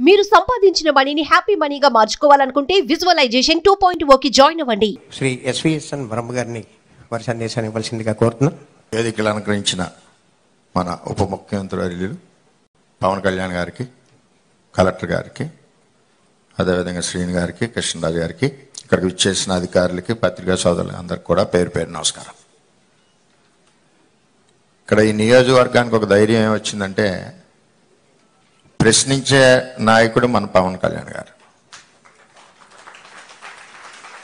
మీరు సంపాదించిన మనీని హ్యాపీ మనీగా మార్చుకోవాలనుకుంటే విజువలైజేషన్ 2.0కి జాయిన్ అవ్వండి. శ్రీ ఎస్విఎస్ఎన్ బ్రహ్మ గారిని వారి సందేశాన్ని ఇవ్వాల్సిందిగా కోరుతున్నాం. వేదికలు అలంకరించిన మన ఉప ముఖ్యమంత్రి వర్యులు పవన్ కళ్యాణ్ గారికి, కలెక్టర్ గారికి, అదేవిధంగా శ్రీని గారికి, కృష్ణరాజు గారికి, ఇక్కడికి విచ్చేసిన అధికారులకి, పత్రికా సోదరులు అందరికి కూడా పేరు పేరు నమస్కారం. ఇక్కడ ఈ నియోజకవర్గానికి ఒక ధైర్యం ఏమొచ్చిందంటే, ప్రశ్నించే నాయకుడు మన పవన్ కళ్యాణ్ గారు.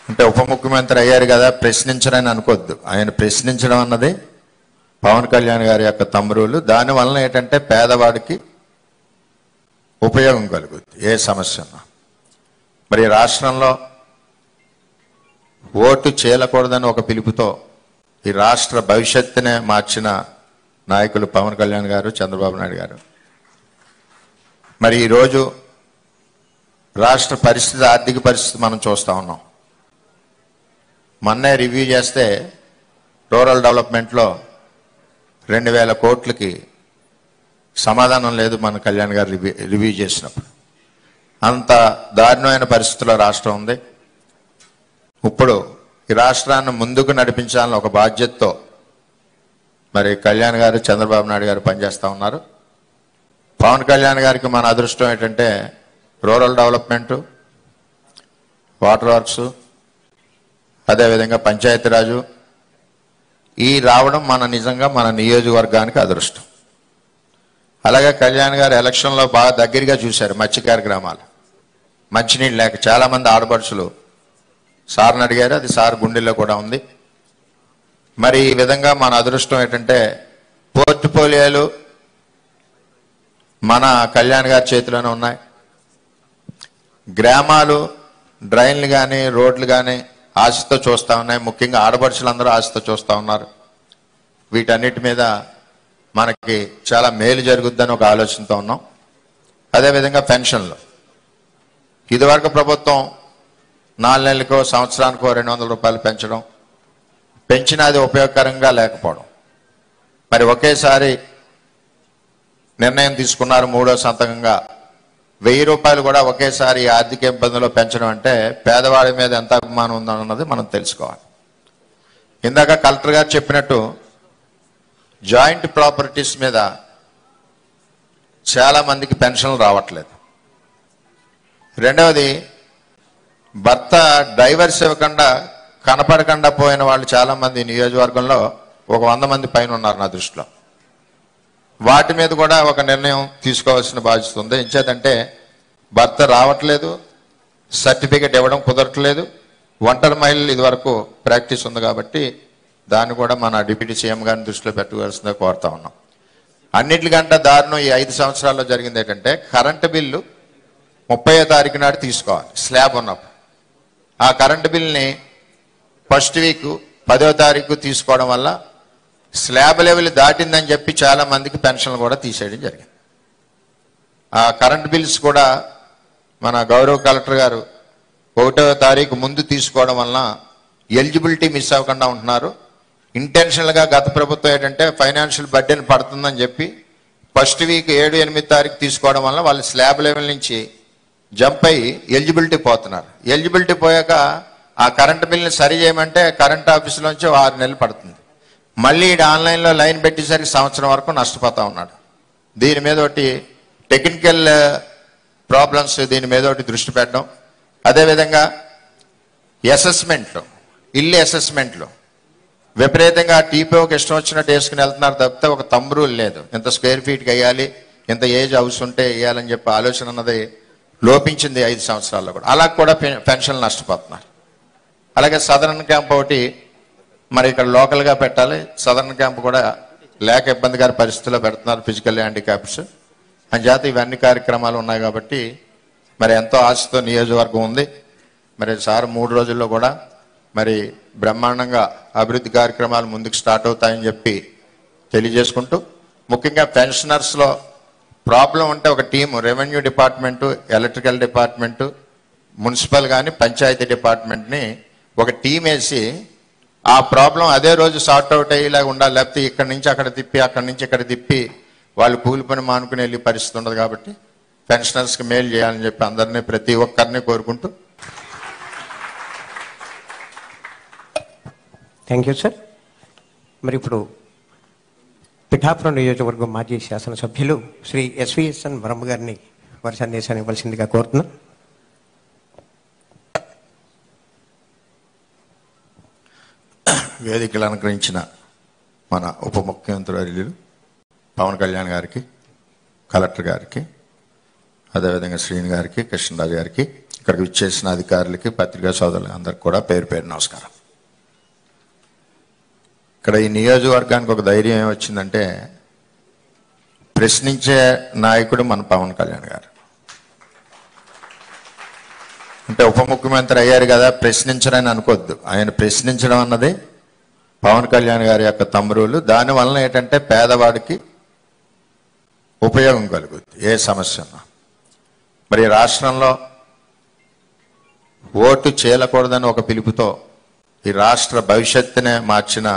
అంటే ఉప ముఖ్యమంత్రి అయ్యారు కదా, ప్రశ్నించరని అనుకోవద్దు. ఆయన ప్రశ్నించడం అన్నది పవన్ కళ్యాణ్ గారి యొక్క తమ్మురులు. దానివల్ల ఏంటంటే పేదవాడికి ఉపయోగం కలుగుతుంది ఏ సమస్య ఉన్నా. మరి రాష్ట్రంలో ఓటు చేయకూడదని ఒక పిలుపుతో ఈ రాష్ట్ర భవిష్యత్తునే మార్చిన నాయకులు పవన్ కళ్యాణ్ గారు, చంద్రబాబు నాయుడు గారు. మరి ఈరోజు రాష్ట్ర పరిస్థితి, ఆర్థిక పరిస్థితి మనం చూస్తూ ఉన్నాం. మొన్నే రివ్యూ చేస్తే రూరల్ డెవలప్మెంట్లో 2000 కోట్లకి సమాధానం లేదు మన కళ్యాణ్ గారు రివ్యూ చేసినప్పుడు. అంత దారుణమైన పరిస్థితుల్లో రాష్ట్రం ఉంది. ఇప్పుడు ఈ రాష్ట్రాన్ని ముందుకు నడిపించాలని ఒక బాధ్యతతో మరి కళ్యాణ్ గారు, చంద్రబాబు నాయుడు గారు పనిచేస్తూ ఉన్నారు. పవన్ కళ్యాణ్ గారికి మన అదృష్టం ఏంటంటే రూరల్ డెవలప్మెంటు, వాటర్ వర్క్స్, అదేవిధంగా పంచాయతీరాజు ఈ రావడం నిజంగా మన నియోజకవర్గానికి అదృష్టం. అలాగే కళ్యాణ్ గారు ఎలక్షన్లో బాగా దగ్గరగా చూశారు మత్స్యకార గ్రామాలు. మంచినీళ్ళు లేక చాలామంది ఆడపడుచులు సార్ని అడిగారు, అది సార్ గుండెల్లో కూడా ఉంది. మరి ఈ విధంగా మన అదృష్టం ఏంటంటే పోర్ట్ఫోలియోలు మన కళ్యాణ్ గారి చేతిలోనే ఉన్నాయి. గ్రామాలు డ్రైన్లు కానీ, రోడ్లు కానీ ఆశతో చూస్తూ ఉన్నాయి. ముఖ్యంగా ఆడపడుచులందరూ ఆశతో చూస్తూ ఉన్నారు. వీటన్నిటి మీద మనకి చాలా మేలు జరుగుద్దని ఒక ఆలోచనతో ఉన్నాం. అదేవిధంగా పెన్షన్లు ఇదివరకు ప్రభుత్వం 4 నెలలకో సంవత్సరానికో 200 రూపాయలు పెంచినా అది ఉపయోగకరంగా లేకపోవడం. మరి ఒకేసారి నిర్ణయం తీసుకున్నారు, 3వ సంతకంగా 1000 రూపాయలు కూడా ఒకేసారి ఆర్థిక ఇబ్బందుల్లో పెంచడం అంటే పేదవాడి మీద ఎంత అభిమానం ఉందన్నది మనం తెలుసుకోవాలి. ఇందాక కలెక్టర్ గారు చెప్పినట్టు జాయింట్ ప్రాపర్టీస్ మీద చాలా మందికి పెన్షన్లు రావట్లేదు. రెండవది, భర్త డైవర్స్ ఇవ్వకుండా కనపడకుండా పోయిన వాళ్ళు చాలామంది నియోజకవర్గంలో ఒక 100 మంది పైన ఉన్నారు నా దృష్టిలో. వాటి మీద కూడా ఒక నిర్ణయం తీసుకోవాల్సిన బాధ్యత ఉంది. ఎంచేతంటే భర్త రావట్లేదు, సర్టిఫికెట్ ఇవ్వడం కుదరట్లేదు, ఒంటరి మహిళలు ఇదివరకు ప్రాక్టీస్ ఉంది కాబట్టి దాన్ని కూడా మన డిప్యూటీ సీఎం గారిని దృష్టిలో పెట్టుకోవాల్సిందే కోరుతా ఉన్నాం. అన్నిటికంటే దారుణం ఈ 5 సంవత్సరాల్లో జరిగింది ఏంటంటే కరెంటు బిల్లు 30వ తారీఖు నాడు తీసుకోవాలి స్లాబ్ ఉన్నప్పుడు. ఆ కరెంటు బిల్ని ఫస్ట్ వీక్ 10వ తారీఖు తీసుకోవడం వల్ల స్లాబ్ లెవెల్ దాటిందని చెప్పి చాలా మందికి పెన్షన్లు కూడా తీసేయడం జరిగింది. ఆ కరెంట్ బిల్స్ కూడా మన గౌరవ కలెక్టర్ గారు 1వ తారీఖు ముందు తీసుకోవడం వలన ఎలిజిబిలిటీ మిస్ అవ్వకుండా ఉంటున్నారు. ఇంటెన్షనల్గా గత ప్రభుత్వం ఏంటంటే ఫైనాన్షియల్ బర్డెన్ పడుతుందని చెప్పి ఫస్ట్ వీక్ 7, 8 తారీఖు తీసుకోవడం వల్ల వాళ్ళు స్లాబ్ లెవెల్ నుంచి జంప్ అయ్యి ఎలిజిబిలిటీ పోతున్నారు. ఎలిజిబిలిటీ పోయాక ఆ కరెంట్ బిల్ని సరి చేయమంటే కరెంట్ ఆఫీసులోంచి 6 నెలలు పడుతుంది. మళ్ళీ ఆన్లైన్లో లైన్ పెట్టేసరికి సంవత్సరం వరకు నష్టపోతూ ఉన్నాడు. దీని మీద ఒకటి టెక్నికల్ ప్రాబ్లమ్స్, దీని మీద ఒకటి దృష్టి పెట్టడం. అదేవిధంగా అసెస్మెంట్లు, ఇల్లు అసెస్మెంట్లు విపరీతంగా టీపీఓకి ఇష్టం వచ్చినట్టు వేసుకుని వెళ్తున్నారు తప్పితే ఒక రూల్ లేదు. ఇంత స్క్వేర్ ఫీట్కి వేయాలి, ఇంత ఏజ్ హౌస్ ఉంటే వేయాలని చెప్పి ఆలోచన అన్నది లోపించింది 5 సంవత్సరాల్లో కూడా. అలా కూడా పెన్షన్లు నష్టపోతున్నారు. అలాగే సదరన్ క్యాంప్ ఒకటి మరి ఇక్కడ లోకల్గా పెట్టాలి, సదరన్ క్యాంప్ కూడా లేక ఇబ్బందికర పరిస్థితుల్లో పెడుతున్నారు ఫిజికల్ హ్యాండిక్యాప్స్ అని చేత ఇవన్నీ కార్యక్రమాలు ఉన్నాయి కాబట్టి మరి ఎంతో ఆశతో నియోజకవర్గం ఉంది. మరి సార్ 3 రోజుల్లో కూడా మరి బ్రహ్మాండంగా అభివృద్ధి కార్యక్రమాలు ముందుకు స్టార్ట్ అవుతాయని చెప్పి తెలియజేసుకుంటూ, ముఖ్యంగా పెన్షనర్స్లో ప్రాబ్లం ఉంటే ఒక team, revenue department, electrical department, municipal కానీ పంచాయతీ డిపార్ట్మెంట్ని ఒక టీం వేసి ఆ ప్రాబ్లం అదే రోజు సార్ట్ అవుట్ అయ్యేలాగా ఉండాలి. లేకపోతే ఇక్కడి నుంచి అక్కడ తిప్పి, అక్కడి నుంచి ఇక్కడ తిప్పి వాళ్ళు కూలి పని మానుకుని వెళ్ళే పరిస్థితి ఉండదు. కాబట్టి పెన్షనర్స్కి మేలు చేయాలని చెప్పి అందరినీ ప్రతి ఒక్కరిని కోరుకుంటూ థ్యాంక్ యూ సార్. మరి ఇప్పుడు పిఠాపురం నియోజకవర్గం మాజీ శాసనసభ్యులు శ్రీ ఎస్విఎస్ఎన్ వరమ్మ గారిని వారి సందేశాన్ని ఇవ్వాల్సిందిగా కోరుతున్నాం. వేదికలు అలంకరించిన మన ఉప ముఖ్యమంత్రి వర్యులు పవన్ కళ్యాణ్ గారికి, కలెక్టర్ గారికి, అదేవిధంగా శ్రీని గారికి, కృష్ణరాజు గారికి, ఇక్కడికి విచ్చేసిన అధికారులకి, పత్రికా సోదరులకి అందరికి కూడా పేరు పేరు నమస్కారం. ఇక్కడ ఈ నియోజకవర్గానికి ఒక ధైర్యం ఏమొచ్చిందంటే ప్రశ్నించే నాయకుడు మన పవన్ కళ్యాణ్ గారు. అంటే ఉప ముఖ్యమంత్రి అయ్యారు కదా ప్రశ్నించరని అనుకోవద్దు. ఆయన ప్రశ్నించడం అన్నది పవన్ కళ్యాణ్ గారి యొక్క తమ్మురులు. దానివల్ల ఏంటంటే పేదవాడికి ఉపయోగం కలుగుద్ది ఏ సమస్య ఉన్నా. మరి రాష్ట్రంలో ఓటు చేయకూడదని ఒక పిలుపుతో ఈ రాష్ట్ర భవిష్యత్తునే మార్చిన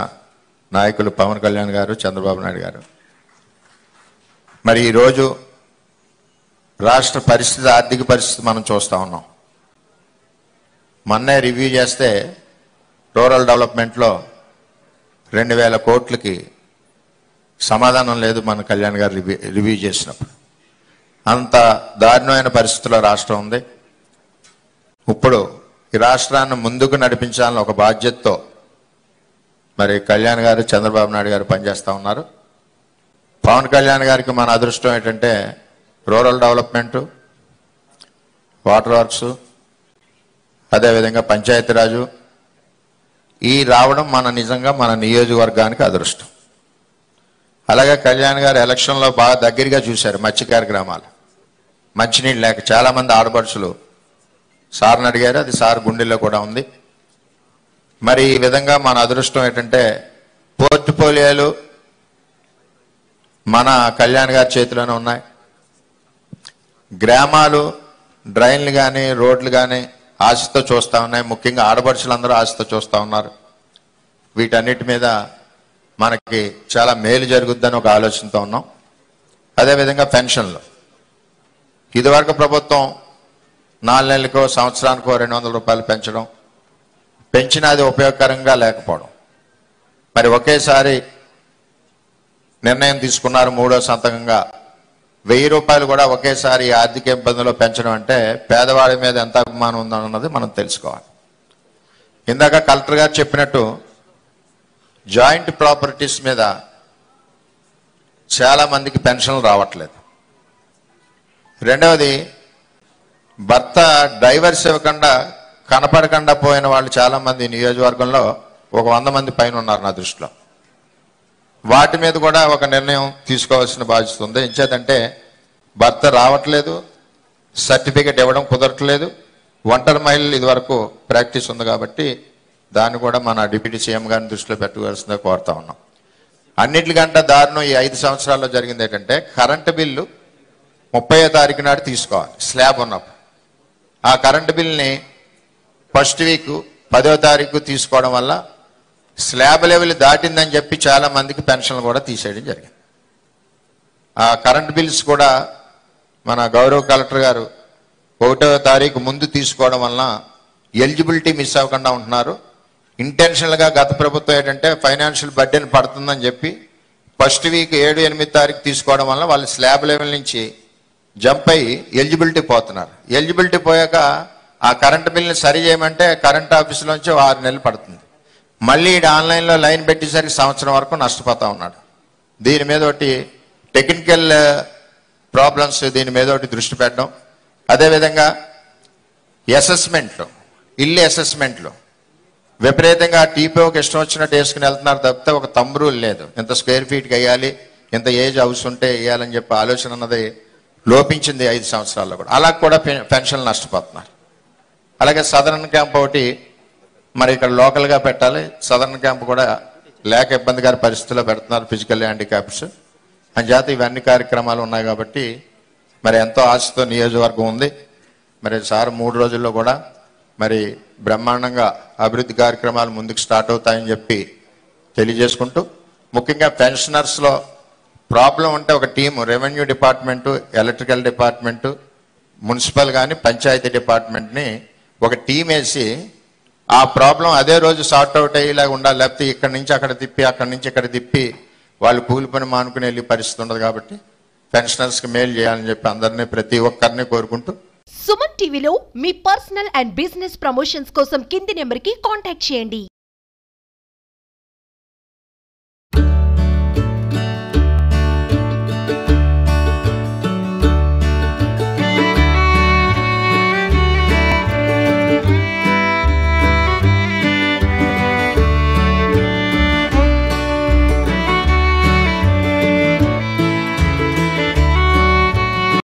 నాయకులు పవన్ కళ్యాణ్ గారు, చంద్రబాబు నాయుడు గారు. మరి ఈరోజు రాష్ట్ర పరిస్థితి, ఆర్థిక పరిస్థితి మనం చూస్తూ ఉన్నాం. మొన్నే రివ్యూ చేస్తే రూరల్ డెవలప్మెంట్లో 2000 కోట్లకి సమాధానం లేదు మన కళ్యాణ్ గారు రివ్యూ చేసినప్పుడు. అంత దారుణమైన పరిస్థితుల్లో రాష్ట్రం ఉంది. ఇప్పుడు ఈ రాష్ట్రాన్ని ముందుకు నడిపించాలని ఒక బాధ్యతతో మరి కళ్యాణ్ గారు, చంద్రబాబు నాయుడు గారు పనిచేస్తూ ఉన్నారు. పవన్ కళ్యాణ్ గారికి మన అదృష్టం ఏంటంటే రూరల్ డెవలప్మెంటు, వాటర్ వర్క్స్, అదేవిధంగా పంచాయతీరాజు ఈ రావడం నిజంగా మన నియోజకవర్గానికి అదృష్టం. అలాగే కళ్యాణ్ గారు ఎలక్షన్లో బాగా దగ్గరగా చూశారు మత్స్యకార గ్రామాలు. మంచినీళ్ళు లేక చాలామంది ఆడపడుచులు సార్ని అడిగారు, అది సార్ గుండెల్లో కూడా ఉంది. మరి ఈ విధంగా మన అదృష్టం ఏంటంటే పోర్ట్ఫోలియోలు మన కళ్యాణ్ గారి చేతిలోనే ఉన్నాయి. గ్రామాలు డ్రైన్లు కానీ రోడ్లు కానీ ఆశతో చూస్తూ ఉన్నాయి. ముఖ్యంగా ఆడపడుచులందరూ ఆశతో చూస్తూ ఉన్నారు. వీటన్నిటి మీద మనకి చాలా మేలు జరుగుద్దని ఒక ఆలోచనతో ఉన్నాం. అదేవిధంగా పెన్షన్లు ఇదివరకు ప్రభుత్వం 4 నెలలకో సంవత్సరానికో 200 రూపాయలు పెంచినా అది ఉపయోగకరంగా లేకపోవడం. మరి ఒకేసారి నిర్ణయం తీసుకున్నారు మూడో సంతకంగా 1000 రూపాయలు కూడా ఒకేసారి ఆర్థిక ఇబ్బందులు పెంచడం అంటే పేదవాడి మీద ఎంత అభిమానం ఉందన్నది మనం తెలుసుకోవాలి. ఇందాక కలెక్టర్ గారు చెప్పినట్టు జాయింట్ ప్రాపర్టీస్ మీద చాలా మందికి పెన్షన్లు రావట్లేదు. రెండవది భర్త డైవర్స్ ఇవ్వకుండా కనపడకుండా పోయిన వాళ్ళు చాలామంది నియోజకవర్గంలో ఒక 100 మంది పైన ఉన్నారు నా దృష్టిలో. వాటి మీద కూడా ఒక నిర్ణయం తీసుకోవాల్సిన బాధ్యత ఉంది. ఎంచేతంటే భర్త రావట్లేదు, సర్టిఫికెట్ ఇవ్వడం కుదరట్లేదు, ఒంటరి మహిళలు ఇదివరకు ప్రాక్టీస్ ఉంది కాబట్టి దాన్ని కూడా మన డిప్యూటీ సీఎం గారిని దృష్టిలో పెట్టుకోవాల్సిందే కోరుతా ఉన్నాం. అన్నిటికంటే దారుణం ఈ 5 సంవత్సరాల్లో జరిగింది ఏంటంటే కరెంటు బిల్లు 30వ తారీఖు నాడు తీసుకోవాలి స్లాబ్ ఉన్నప్పుడు. ఆ కరెంటు బిల్ని ఫస్ట్ వీక్ 10వ తారీఖు తీసుకోవడం వల్ల స్లాబ్ లెవెల్ దాటిందని చెప్పి చాలా మందికి పెన్షన్లు కూడా తీసేయడం జరిగింది. ఆ కరెంట్ బిల్స్ కూడా మన గౌరవ కలెక్టర్ గారు 1వ తారీఖు ముందు తీసుకోవడం వలన ఎలిజిబిలిటీ మిస్ అవ్వకుండా ఉంటున్నారు. ఇంటెన్షనల్గా గత ప్రభుత్వం ఏంటంటే ఫైనాన్షియల్ బర్డెన్ పడుతుందని చెప్పి ఫస్ట్ వీక్ 7, 8 తారీఖు తీసుకోవడం వల్ల వాళ్ళు స్లాబ్ లెవెల్ నుంచి జంప్ అయ్యి ఎలిజిబిలిటీ పోతున్నారు. ఎలిజిబిలిటీ పోయాక ఆ కరెంట్ బిల్ని సరి చేయమంటే కరెంట్ ఆఫీసులోంచి 6 నెలలు పడుతుంది. మళ్ళీ ఆన్లైన్లో లైన్ పెట్టేసరికి సంవత్సరం వరకు నష్టపోతూ ఉన్నాడు. దీని మీద ఒకటి టెక్నికల్ ప్రాబ్లమ్స్, దీని మీద ఒకటి దృష్టి పెట్టడం. అదేవిధంగా అసెస్మెంట్లు, ఇల్లు అసెస్మెంట్లు విపరీతంగా టీపీఓకి ఇష్టం వచ్చినట్టు వేసుకుని వెళ్తున్నారు తప్పితే ఒక రూల్ లేదు. ఇంత స్క్వేర్ ఫీట్కి వేయాలి, ఇంత ఏజ్ హౌస్ ఉంటే వేయాలని చెప్పి ఆలోచన అన్నది లోపించింది 5 సంవత్సరాల్లో కూడా. అలా కూడా పెన్షన్లు నష్టపోతున్నారు. అలాగే సదరన్ క్యాంప్ ఒకటి మరి ఇక్కడ లోకల్గా పెట్టాలి, సదరన్ క్యాంప్ కూడా లేక ఇబ్బందికర పరిస్థితుల్లో పెడుతున్నారు ఫిజికల్ హ్యాండిక్యాప్స్ అని చేత ఇవన్నీ కార్యక్రమాలు ఉన్నాయి కాబట్టి మరి ఎంతో ఆశతో నియోజకవర్గం ఉంది. మరి సార్ 3 రోజుల్లో కూడా మరి బ్రహ్మాండంగా అభివృద్ధి కార్యక్రమాలు ముందుకు స్టార్ట్ అవుతాయని చెప్పి తెలియజేసుకుంటూ ముఖ్యంగా పెన్షనర్స్లో ప్రాబ్లం ఉంటే ఒక team, revenue department, electrical department, municipal కానీ పంచాయతీ డిపార్ట్మెంట్ని ఒక టీం వేసి ఆ ప్రాబ్లం అదే రోజు సార్ట్ అవుట్ అయ్యేలాగా ఉండాలి. లేకపోతే ఇక్కడి నుంచి అక్కడ తిప్పి, అక్కడి నుంచి ఇక్కడ తిప్పి వాళ్ళు కూలి పని మానుకుని వెళ్ళి పరిస్థితి ఉండదు. కాబట్టి పెన్షనర్స్కి మేలు చేయాలని చెప్పి అందరినీ, ప్రతి ఒక్కరిని కోరుకుంటూ, సుమన్ టీవీలో మీ పర్సనల్ అండ్ బిజినెస్ ప్రమోషన్స్ కోసం కింది నెంబర్కి కాంటాక్ట్ చేయండి.